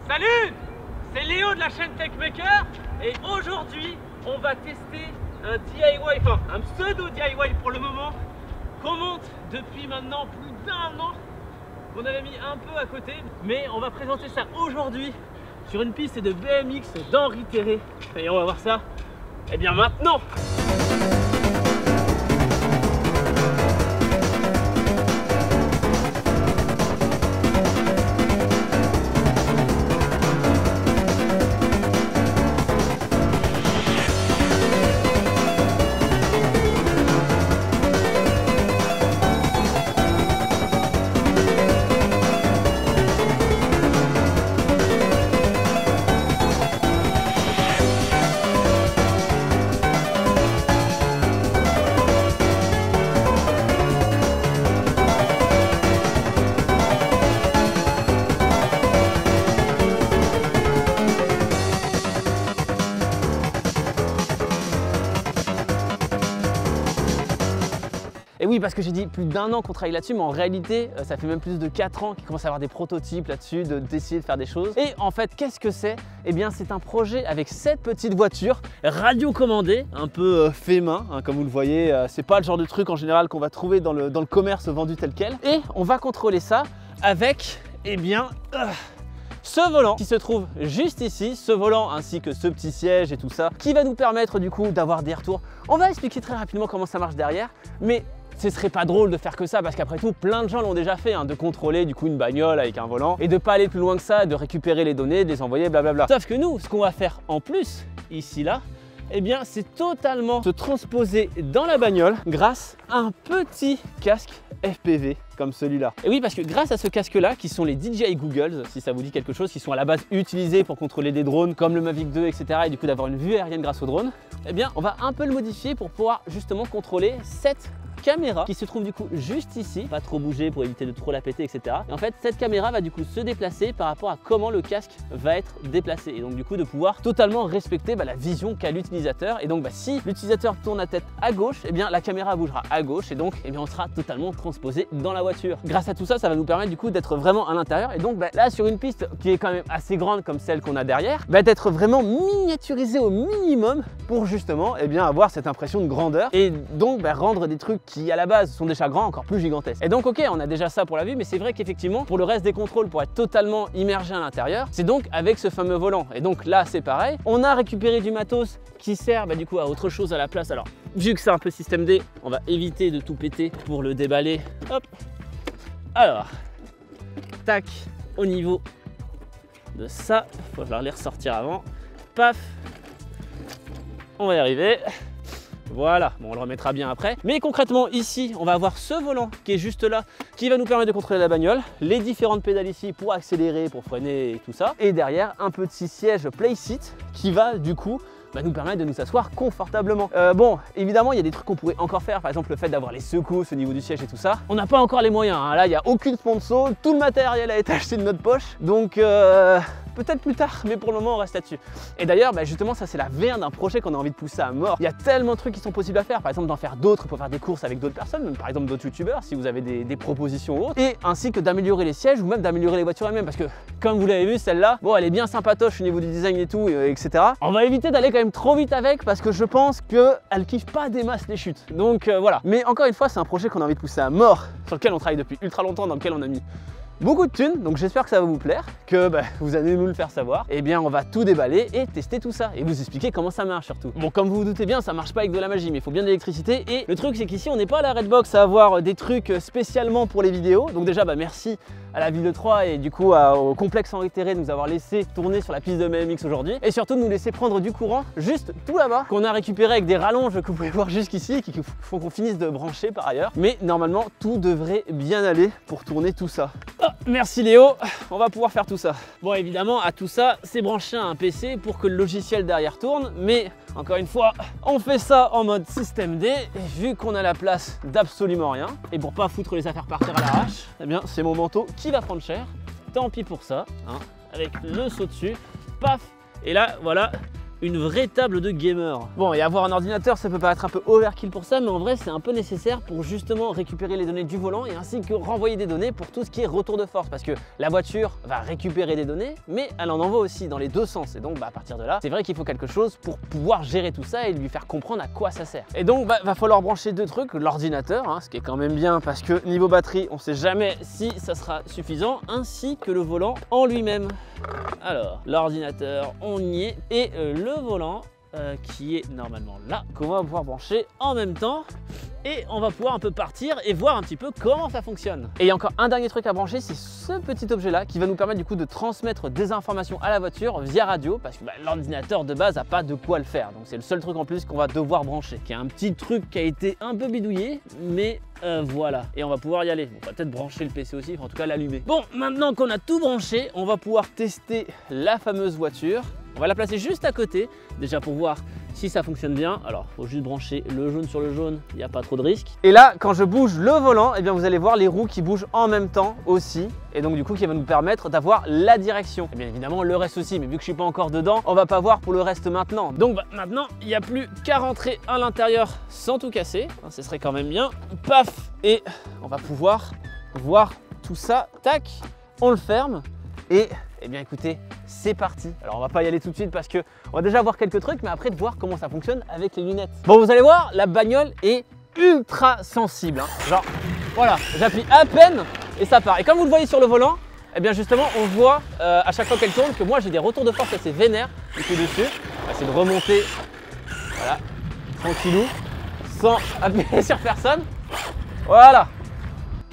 Salut, c'est Léo de la chaîne Techmaker et aujourd'hui on va tester un DIY, enfin un pseudo DIY pour le moment qu'on monte depuis maintenant plus d'1 an, qu'on avait mis un peu à côté, mais on va présenter ça aujourd'hui sur une piste de BMX d'Henri Terré et on va voir ça et bien maintenant. Et oui, parce que j'ai dit plus d'1 an qu'on travaille là-dessus, mais en réalité, ça fait même plus de 4 ans qu'il commence à avoir des prototypes là-dessus, d'essayer de faire des choses. Et en fait, qu'est-ce que c'est? Eh bien, c'est un projet avec 7 petites voitures radiocommandées, un peu fait main, hein, comme vous le voyez. C'est pas le genre de truc en général qu'on va trouver dans le commerce vendu tel quel. Et on va contrôler ça avec, eh bien, ce volant qui se trouve juste ici, ce volant ainsi que ce petit siège et tout ça, qui va nous permettre du coup d'avoir des retours. On va expliquer très rapidement comment ça marche derrière, mais ce serait pas drôle de faire que ça parce qu'après tout, plein de gens l'ont déjà fait, hein, de contrôler du coup une bagnole avec un volant et de pas aller plus loin que ça, de récupérer les données, de les envoyer, blablabla. Sauf que nous, ce qu'on va faire en plus, ici là, eh bien c'est totalement se transposer dans la bagnole grâce à un petit casque FPV comme celui-là. Et oui, parce que grâce à ce casque-là, qui sont les DJI Googles, si ça vous dit quelque chose, qui sont à la base utilisés pour contrôler des drones comme le Mavic 2, etc. et du coup d'avoir une vue aérienne grâce aux drones, eh bien on va un peu le modifier pour pouvoir justement contrôler cette caméra qui se trouve du coup juste ici, pas trop bouger pour éviter de trop la péter, etc. Et en fait cette caméra va du coup se déplacer par rapport à comment le casque va être déplacé et donc du coup de pouvoir totalement respecter la vision qu'a l'utilisateur. Et donc si l'utilisateur tourne la tête à gauche, et bien la caméra bougera à gauche et donc bien on sera totalement transposé dans la voiture. Grâce à tout ça, ça va nous permettre du coup d'être vraiment à l'intérieur et donc là sur une piste qui est quand même assez grande comme celle qu'on a derrière, d'être vraiment miniaturisé au minimum pour justement avoir cette impression de grandeur et donc rendre des trucs qui à la base sont déjà grands encore plus gigantesques. Et donc ok, on a déjà ça pour la vue, mais c'est vrai qu'effectivement pour le reste des contrôles, pour être totalement immergé à l'intérieur, c'est donc avec ce fameux volant. Et donc là c'est pareil, on a récupéré du matos qui sert du coup à autre chose à la place. Alors vu que c'est un peu système D, on va éviter de tout péter pour le déballer. Hop. Alors, tac, au niveau de ça, faut que je les ressortir avant. Paf, on va y arriver. Voilà, bon, on le remettra bien après. Mais concrètement, ici, on va avoir ce volant qui est juste là, qui va nous permettre de contrôler la bagnole, les différentes pédales ici pour accélérer, pour freiner et tout ça. Et derrière, un petit siège Playseat qui va du coup nous permettre de nous asseoir confortablement. Bon, évidemment, il y a des trucs qu'on pourrait encore faire, par exemple le fait d'avoir les secousses au niveau du siège et tout ça. On n'a pas encore les moyens, hein. Là, il n'y a aucune sponsor, tout le matériel a été acheté de notre poche, donc peut-être plus tard, mais pour le moment, on reste là-dessus. Et d'ailleurs, justement, ça, c'est la V1 d'un projet qu'on a envie de pousser à mort. Il y a tellement de trucs qui sont possibles à faire, par exemple d'en faire d'autres pour faire des courses avec d'autres personnes, même par exemple d'autres youtubeurs, si vous avez des propositions ou autres, et ainsi que d'améliorer les sièges ou même d'améliorer les voitures elles-mêmes, parce que comme vous l'avez vu, celle-là, bon, elle est bien sympatoche au niveau du design et tout, etc. On va éviter d'aller quand même trop vite avec parce que je pense qu'elle kiffe pas des masses les chutes. Donc voilà. Mais encore une fois, c'est un projet qu'on a envie de pousser à mort, sur lequel on travaille depuis ultra longtemps, dans lequel on a mis beaucoup de thunes, donc j'espère que ça va vous plaire, que vous allez nous le faire savoir. Et bien on va tout déballer et tester tout ça et vous expliquer comment ça marche surtout. Bon, comme vous vous doutez bien, ça marche pas avec de la magie, mais il faut bien de l'électricité. Et le truc c'est qu'ici on n'est pas à la Redbox à avoir des trucs spécialement pour les vidéos. Donc déjà merci à la ville de Troyes et du coup au complexe Henri Terré de nous avoir laissé tourner sur la piste de BMX aujourd'hui. Et surtout de nous laisser prendre du courant juste tout là-bas, qu'on a récupéré avec des rallonges que vous pouvez voir jusqu'ici, qu'il faut qu'on finisse de brancher par ailleurs. Mais normalement tout devrait bien aller pour tourner tout ça. Oh, merci Léo, on va pouvoir faire tout ça. Bon, évidemment à tout ça, c'est branché à un PC pour que le logiciel derrière tourne, mais encore une fois, on fait ça en mode système D, et vu qu'on a la place d'absolument rien, et pour pas foutre les affaires par terre à l'arrache, eh bien c'est mon manteau qui va prendre cher, tant pis pour ça, hein, avec le saut dessus, paf, et là voilà, une vraie table de gamer. Bon, et avoir un ordinateur, ça peut paraître un peu overkill pour ça, mais en vrai, c'est un peu nécessaire pour justement récupérer les données du volant et ainsi que renvoyer des données pour tout ce qui est retour de force. Parce que la voiture va récupérer des données, mais elle en envoie aussi dans les deux sens. Et donc, à partir de là, c'est vrai qu'il faut quelque chose pour pouvoir gérer tout ça et lui faire comprendre à quoi ça sert. Et donc, va falloir brancher deux trucs, l'ordinateur, hein, ce qui est quand même bien parce que niveau batterie, on sait jamais si ça sera suffisant, ainsi que le volant en lui-même. Alors, l'ordinateur, on y est, et le volant qui est normalement là, qu'on va pouvoir brancher en même temps. Et on va pouvoir un peu partir et voir un petit peu comment ça fonctionne. Et il y a encore un dernier truc à brancher, c'est ce petit objet là qui va nous permettre du coup de transmettre des informations à la voiture via radio, parce que l'ordinateur de base n'a pas de quoi le faire. Donc c'est le seul truc en plus qu'on va devoir brancher, qui est un petit truc qui a été un peu bidouillé, mais voilà. Et on va pouvoir y aller. On va peut-être brancher le PC aussi, enfin, en tout cas l'allumer. Bon, maintenant qu'on a tout branché, on va pouvoir tester la fameuse voiture. On va la placer juste à côté, déjà pour voir si ça fonctionne bien. Alors, il faut juste brancher le jaune sur le jaune, il n'y a pas trop de risques. Et là, quand je bouge le volant, eh bien, vous allez voir les roues qui bougent en même temps aussi. Et donc, du coup, qui va nous permettre d'avoir la direction. Et bien évidemment, le reste aussi, mais vu que je ne suis pas encore dedans, on va pas voir pour le reste maintenant. Donc, maintenant, il n'y a plus qu'à rentrer à l'intérieur sans tout casser. Ce serait quand même bien. Paf! Et on va pouvoir voir tout ça. Tac! On le ferme. Et eh bien écoutez, c'est parti. Alors on va pas y aller tout de suite parce que on va déjà voir quelques trucs, mais après de voir comment ça fonctionne avec les lunettes. Bon, vous allez voir, la bagnole est ultra sensible, hein. Genre, voilà, j'appuie à peine et ça part. Et comme vous le voyez sur le volant, eh bien justement, on voit à chaque fois qu'elle tourne que moi j'ai des retours de force assez vénères du coup dessus. On va essayer de remonter, voilà, tranquillou, sans appuyer sur personne. Voilà.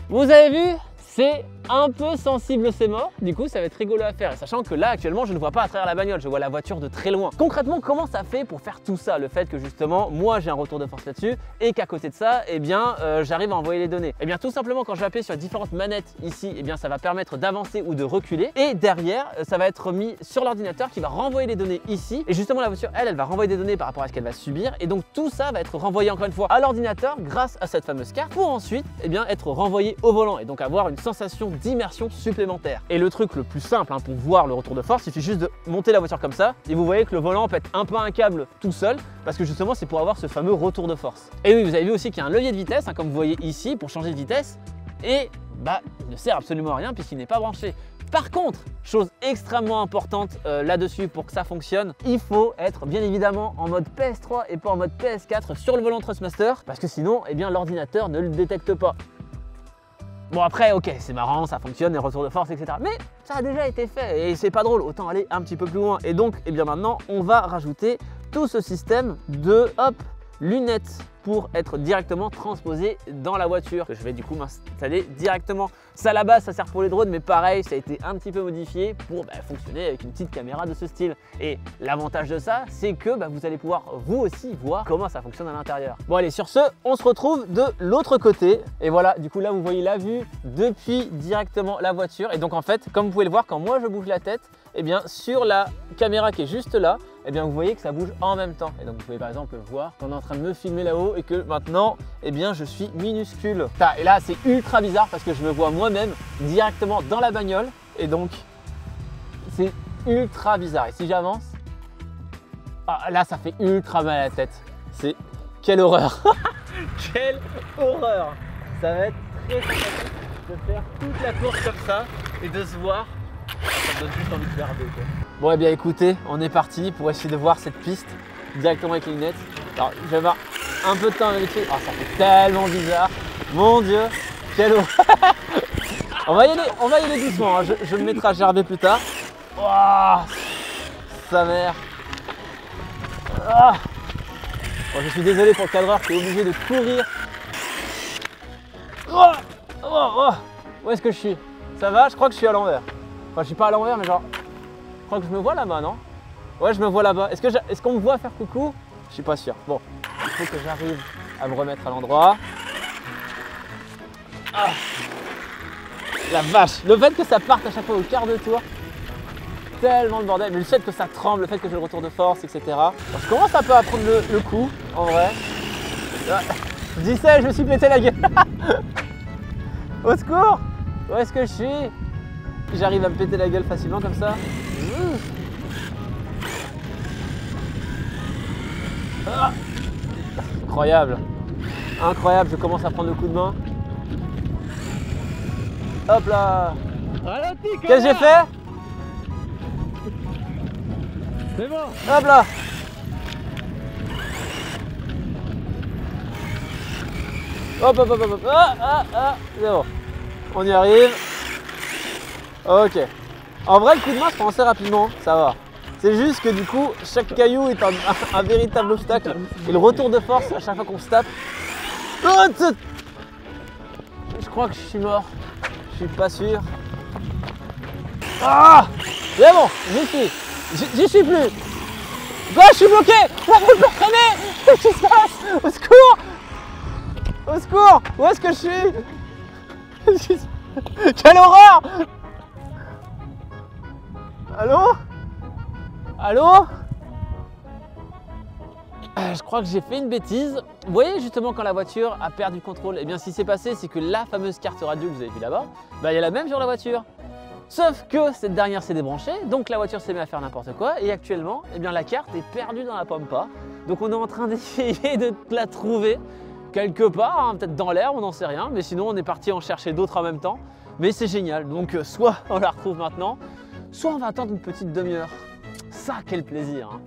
Vous avez vu, c'est un peu sensible, c'est mort. Du coup, ça va être rigolo à faire. Et sachant que là, actuellement, je ne vois pas à travers la bagnole, je vois la voiture de très loin. Concrètement, comment ça fait pour faire tout ça? Le fait que justement, moi, j'ai un retour de force là-dessus et qu'à côté de ça, eh bien, j'arrive à envoyer les données. Eh bien, tout simplement, quand je vais appuyer sur les différentes manettes ici, eh bien, ça va permettre d'avancer ou de reculer. Et derrière, ça va être mis sur l'ordinateur qui va renvoyer les données ici. Et justement, la voiture, elle va renvoyer des données par rapport à ce qu'elle va subir. Et donc, tout ça va être renvoyé encore une fois à l'ordinateur grâce à cette fameuse carte pour ensuite, eh bien, être renvoyé au volant et donc avoir une sensation d'immersion supplémentaire. Et le truc le plus simple pour voir le retour de force, il suffit juste de monter la voiture comme ça et vous voyez que le volant pète un peu un câble tout seul parce que justement c'est pour avoir ce fameux retour de force. Et oui, vous avez vu aussi qu'il y a un levier de vitesse comme vous voyez ici pour changer de vitesse et il ne sert absolument à rien puisqu'il n'est pas branché. Par contre, chose extrêmement importante là-dessus pour que ça fonctionne, il faut être bien évidemment en mode PS3 et pas en mode PS4 sur le volant Thrustmaster parce que sinon eh bien l'ordinateur ne le détecte pas. Bon après, ok, c'est marrant, ça fonctionne, les retours de force, etc. Mais ça a déjà été fait et c'est pas drôle, autant aller un petit peu plus loin. Et donc, eh bien maintenant, on va rajouter tout ce système de, lunettes pour être directement transposé dans la voiture. Je vais du coup m'installer directement. Ça à la base, ça sert pour les drones, mais pareil, ça a été un petit peu modifié pour fonctionner avec une petite caméra de ce style. Et l'avantage de ça, c'est que vous allez pouvoir vous aussi voir comment ça fonctionne à l'intérieur. Bon allez, sur ce, on se retrouve de l'autre côté. Et voilà, du coup là, vous voyez la vue depuis directement la voiture. Et donc en fait, comme vous pouvez le voir, quand moi je bouge la tête, eh bien sur la caméra qui est juste là, eh bien vous voyez que ça bouge en même temps. Et donc vous pouvez par exemple voir qu'on est en train de me filmer là-haut et que maintenant, eh bien je suis minuscule. Et là c'est ultra bizarre parce que je me vois moi-même directement dans la bagnole et donc c'est ultra bizarre. Et si j'avance, là ça fait ultra mal à la tête. C'est quelle horreur. Quelle horreur. Ça va être très sympathique de faire toute la course comme ça et de se voir. Ça me donne juste envie de faire deux, quoi. Bon, et bien écoutez, on est parti pour essayer de voir cette piste directement avec les lunettes. Alors, je vais avoir un peu de temps à vérifier. Ça fait tellement bizarre. Mon Dieu, quelle horreur. on va y aller doucement. Hein. Je me mettrai à gerber plus tard. Oh, sa mère. Bon, je suis désolé pour le cadreur qui est obligé de courir. Où est-ce que je suis? Ça va? Je crois que je suis à l'envers. Enfin, je suis pas à l'envers, mais genre, je crois que je me vois là-bas, non? Ouais, je me vois là-bas. Est-ce qu'on me voit faire coucou? Je suis pas sûr. Bon, il faut que j'arrive à me remettre à l'endroit. La vache! Le fait que ça parte à chaque fois au quart de tour, tellement de bordel. Mais le fait que ça tremble, le fait que j'ai le retour de force, etc. Alors, je commence un peu à prendre le coup, en vrai. Je dis ça et je me suis pété la gueule. Au secours! Où est-ce que je suis? J'arrive à me péter la gueule facilement comme ça. Ah, incroyable. Incroyable, je commence à prendre le coup de main. Hop là. Qu'est-ce que j'ai fait? C'est bon. Hop là. Hop hop hop hop. Ah, c'est bon. On y arrive. Ok. En vrai, le coup de main se prend assez rapidement, ça va. C'est juste que du coup, chaque caillou est un véritable obstacle. Et le retour de force à chaque fois qu'on se tape. Je crois que je suis mort. Je suis pas sûr. Ah! C'est bon, j'y suis. J'y suis plus. Quoi, je suis bloqué! Vous me prenez! Qu'est-ce qui se passe? Au secours! Au secours! Où est-ce que je suis? Quelle horreur! Allô? Allô? Je crois que j'ai fait une bêtise. Vous voyez justement quand la voiture a perdu le contrôle, eh bien ce qui s'est passé, c'est que la fameuse carte radio que vous avez vue là-bas, bah, il y a la même sur la voiture. Sauf que cette dernière s'est débranchée, donc la voiture s'est mise à faire n'importe quoi et actuellement, eh bien, la carte est perdue dans la pampa. Donc on est en train d'essayer de la trouver quelque part, hein, peut-être dans l'air, on n'en sait rien, mais sinon on est parti en chercher d'autres en même temps. Mais c'est génial, donc soit on la retrouve maintenant, soit on va attendre une petite demi-heure. Ça, quel plaisir, hein.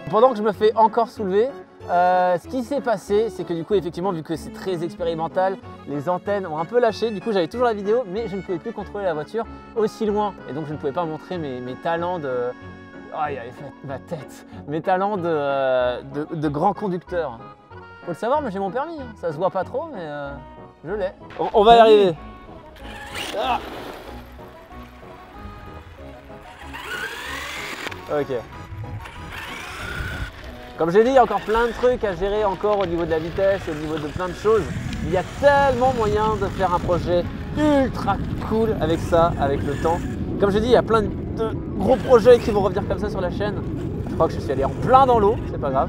Pendant que je me fais encore soulever, ce qui s'est passé, c'est que du coup, effectivement, vu que c'est très expérimental, les antennes ont un peu lâché. Du coup, j'avais toujours la vidéo, mais je ne pouvais plus contrôler la voiture aussi loin. Et donc, je ne pouvais pas montrer mes talents de... Oh, il avait fait ma tête. Mes talents de grand conducteur. Faut le savoir, mais j'ai mon permis. Hein. Ça se voit pas trop, mais je l'ai. On va y arriver. Ah. Ok. Comme j'ai dit, il y a encore plein de trucs à gérer encore au niveau de la vitesse, au niveau de plein de choses. Il y a tellement moyen de faire un projet ultra cool avec ça, avec le temps. Comme je dis, il y a plein de gros projets qui vont revenir comme ça sur la chaîne. Je crois que je suis allé en plein dans l'eau, c'est pas grave.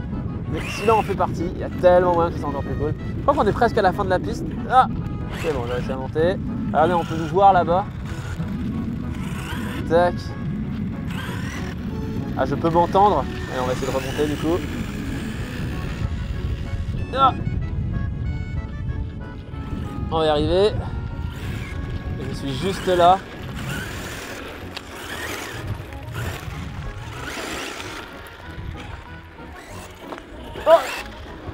Mais celui-là en fait partie, il y a tellement moyen que c'est encore plus cool. Je crois qu'on est presque à la fin de la piste. Ah, c'est bon, j'ai réussi à monter. Regardez, on peut nous voir là-bas. Tac. Ah, je peux m'entendre. Allez, on va essayer de remonter du coup. Ah. On va y arriver. Je suis juste là. Oh,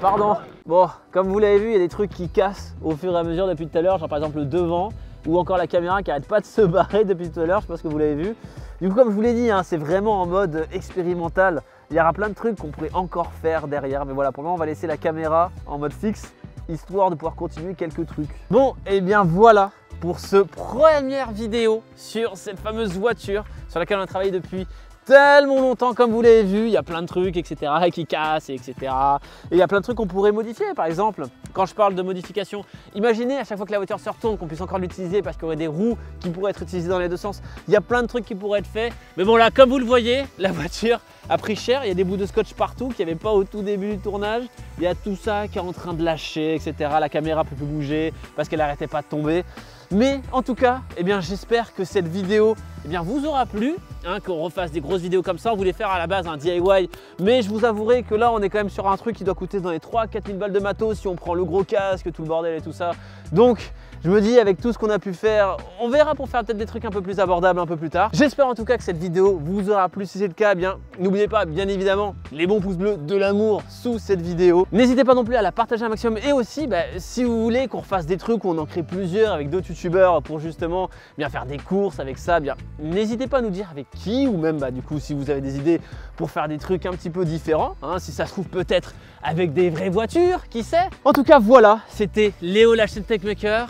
pardon. Bon, comme vous l'avez vu, il y a des trucs qui cassent au fur et à mesure depuis tout à l'heure, genre par exemple le devant ou encore la caméra qui arrête pas de se barrer depuis tout à l'heure, je sais pas ce que vous l'avez vu. Du coup, comme je vous l'ai dit, hein, c'est vraiment en mode expérimental. Il y aura plein de trucs qu'on pourrait encore faire derrière, mais voilà, pour le moment, on va laisser la caméra en mode fixe, histoire de pouvoir continuer quelques trucs. Bon, et bien voilà pour ce première vidéo sur cette fameuse voiture sur laquelle on a travaillé depuis tellement longtemps. Comme vous l'avez vu, il y a plein de trucs, etc. qui cassent, etc. Et il y a plein de trucs qu'on pourrait modifier. Par exemple, quand je parle de modification, imaginez à chaque fois que la voiture se retourne qu'on puisse encore l'utiliser parce qu'il y aurait des roues qui pourraient être utilisées dans les deux sens. Il y a plein de trucs qui pourraient être faits. Mais bon là, comme vous le voyez, la voiture a pris cher. Il y a des bouts de scotch partout qu'il n'y avait pas au tout début du tournage. Il y a tout ça qui est en train de lâcher, etc. La caméra ne peut plus bouger parce qu'elle n'arrêtait pas de tomber. Mais en tout cas, eh bien, j'espère que cette vidéo vous aura plu, hein, qu'on refasse des grosses vidéos comme ça. On voulait faire à la base un DIY, mais je vous avouerai que là, on est quand même sur un truc qui doit coûter dans les 3-4 000 balles de matos si on prend le gros casque, tout le bordel et tout ça. Donc, je me dis, avec tout ce qu'on a pu faire, on verra pour faire peut-être des trucs un peu plus abordables un peu plus tard. J'espère en tout cas que cette vidéo vous aura plu. Si c'est le cas, eh bien, n'oubliez pas, bien évidemment, les bons pouces bleus, de l'amour sous cette vidéo. N'hésitez pas non plus à la partager un maximum. Et aussi, si vous voulez qu'on refasse des trucs, où on en crée plusieurs avec d'autres youtubeurs pour justement bien faire des courses avec ça, n'hésitez pas à nous dire avec qui, ou même du coup, si vous avez des idées pour faire des trucs un petit peu différents, hein, si ça se trouve peut-être avec des vraies voitures, qui sait. En tout cas, voilà, c'était Léo la chaîne Techmaker.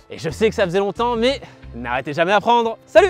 Et je sais que ça faisait longtemps, mais n'arrêtez jamais d'apprendre. Salut!